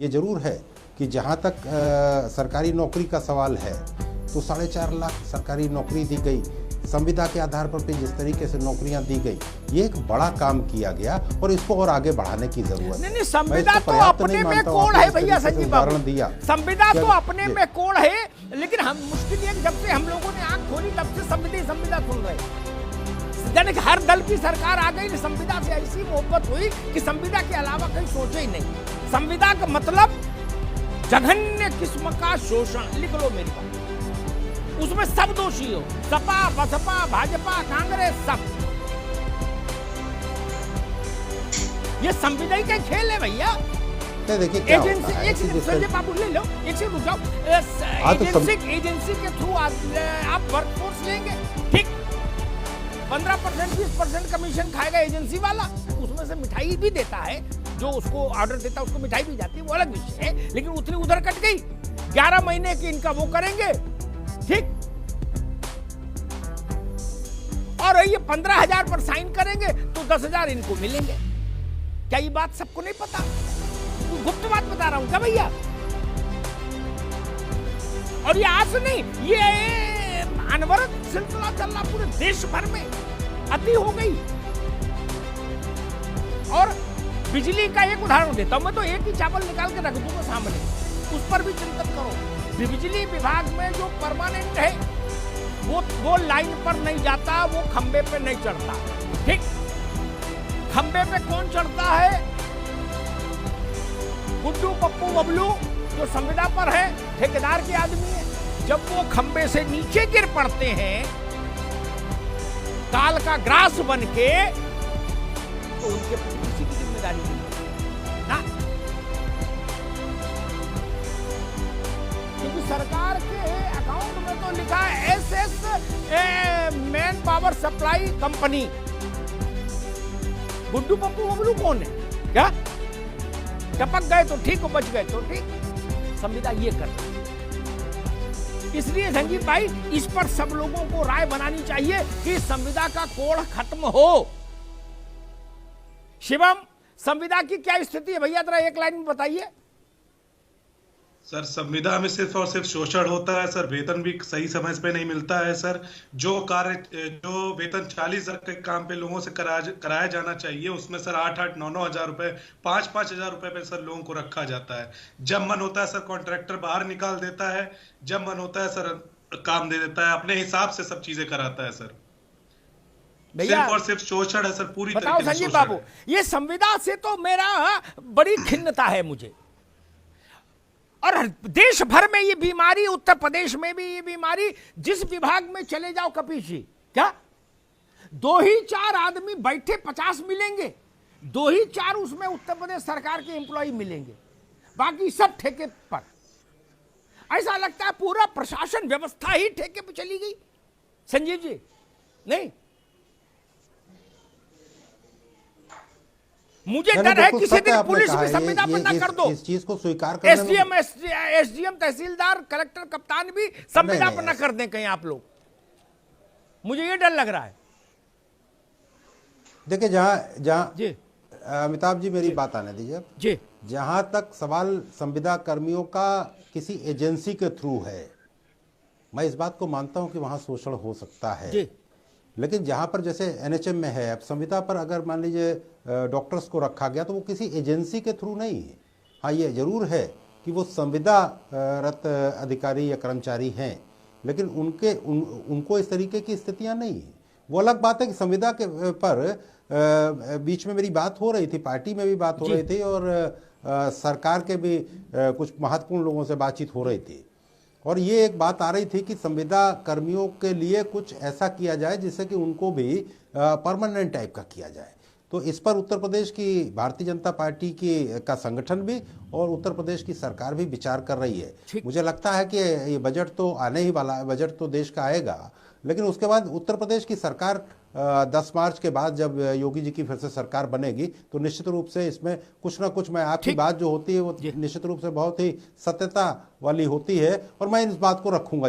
ये जरूर है कि जहाँ तक सरकारी नौकरी का सवाल है तो 4.5 लाख सरकारी नौकरी दी गई, संविदा के आधार पर भी जिस तरीके से नौकरियां दी गई, ये एक बड़ा काम किया गया और इसको और आगे बढ़ाने की जरूरत है। नहीं, संविदा तो अपने में कोण है भैया संजीव बाबू, संविदा तो अपने में कोण है, लेकिन हम मुश्किल है जब से हम लोगों ने आंख खोली तब से संविदा सुन रहे। यानी कि हर दल की सरकार आ गई, संविदा से ऐसी मोहब्बत हुई कि संविदा के अलावा कहीं सोचे ही नहीं। संविदा का मतलब जघन्य किस्म का शोषण, लिख लो मेरी बात, उसमें सब दोषी हो, सपा बसपा भाजपा कांग्रेस सब। ये संविदा का खेल है भैया। देखिए एजेंसी, एक सेकंड संजय बाबू ले लो, एक सेकंड रुक जाओ। एजेंसी के थ्रू आप वर्कफोर्स लेंगे, ठीक, 15% 20% कमीशन खाएगा एजेंसी वाला, उसमें से मिठाई भी देता है, जो उसको ऑर्डर देता है उसको मिठाई भी जाती है, वो अलग विषय है, लेकिन उतनी उधर कट गई। 11 महीने की इनका वो करेंगे, ठीक, और ये 15,000 पर साइन करेंगे तो 10,000 इनको मिलेंगे। क्या ये बात सबको नहीं पता? गुप्त बात बता रहा हूं क्या भैया? और ये आज नहीं, ये अनवरत सिलसिला चल रहा पूरे देश भर में, अति हो गई। और बिजली का एक उदाहरण देता हूं, मैं तो एक ही चावल निकाल के रख दूंगा सामने, उस पर भी चिंतन करो। बिजली विभाग में जो परमानेंट है वो लाइन पर नहीं जाता, वो खंबे पे नहीं चढ़ता, ठीक। खंबे पे कौन चढ़ता है? गुड्डू पप्पू बबलू जो संविदा पर है, ठेकेदार के आदमी है। जब वो खंबे से नीचे गिर पड़ते हैं काल का ग्रास बन के, तो उनके किसी की जिम्मेदारी नहीं ना, क्योंकि सरकार के अकाउंट में तो लिखा है SS man power supply company. Guddu Pappu Bablu कौन है? क्या टपक गए तो ठीक, बच गए तो ठीक। संविदा ये करता है। इसलिए संजीव भाई, इस पर सब लोगों को राय बनानी चाहिए कि संविदा का कोड़ खत्म हो। शिवम, संविदा की क्या स्थिति है भैया, जरा एक लाइन में बताइए। सर, संविदा में सिर्फ और सिर्फ शोषण होता है सर, वेतन भी सही समय पे नहीं मिलता है सर। जो वेतन 40,000 के काम पे लोगों से कराया जाना चाहिए, उसमें सर 8-8, 9-9 हजार रुपए, 5-5 हजार रुपए पे सर लोगों को रखा जाता है। जब मन होता है सर कॉन्ट्रैक्टर बाहर निकाल देता है, जब मन होता है सर काम दे देता है, अपने हिसाब से सब चीजें कराता है सर। सिर्फ और सिर्फ शोषण है सर, पूरी तरीके से संजीव बाबू, ये संविदा से तो मेरा बड़ी खिन्नता है मुझे। और देश भर में ये बीमारी, उत्तर प्रदेश में भी ये बीमारी, जिस विभाग में चले जाओ कपीश जी, क्या 2 ही 4 आदमी बैठे 50 मिलेंगे, 2 ही 4 उसमें उत्तर प्रदेश सरकार के एम्प्लॉय मिलेंगे, बाकी सब ठेके पर। ऐसा लगता है पूरा प्रशासन व्यवस्था ही ठेके पर चली गई संजीव जी। नहीं, मुझे डर है किसी दिन पुलिस भी संविदा पर ना कर दो, इस चीज को स्वीकार कर, एसडीएम तहसीलदार कलेक्टर कप्तान भी संविदा पर ना कर दें कहीं आप लोग, मुझे ये डर लग रहा है। देखिए, जहां अमिताभ जी मेरी बात आने दीजिए जी, जहां तक सवाल संविदा कर्मियों का किसी एजेंसी के थ्रू है, मैं इस बात को मानता हूं कि वहां शोषण हो सकता है जी। लेकिन जहां पर जैसे एनएचएम में है, अब संविदा पर अगर मान लीजिए डॉक्टर्स को रखा गया तो वो किसी एजेंसी के थ्रू नहीं है। हाँ, ये जरूर है कि वो संविदारत अधिकारी या कर्मचारी हैं, लेकिन उनको इस तरीके की स्थितियां नहीं है। वो अलग बात है कि संविदा के पर बीच में मेरी बात हो रही थी, पार्टी में भी बात हो रही थी, और सरकार के भी कुछ महत्वपूर्ण लोगों से बातचीत हो रही थी, और ये एक बात आ रही थी कि संविदा कर्मियों के लिए कुछ ऐसा किया जाए जिससे कि उनको भी परमानेंट टाइप का किया जाए। तो इस पर उत्तर प्रदेश की भारतीय जनता पार्टी का संगठन भी और उत्तर प्रदेश की सरकार भी विचार कर रही है। मुझे लगता है कि ये बजट तो आने ही वाला है, बजट तो देश का आएगा, लेकिन उसके बाद उत्तर प्रदेश की सरकार 10 मार्च के बाद जब योगी जी की फिर से सरकार बनेगी तो निश्चित रूप से इसमें कुछ ना कुछ, मैं आपकी बात जो होती है वो निश्चित रूप से बहुत ही सत्यता वाली होती है, और मैं इस बात को रखूंगा।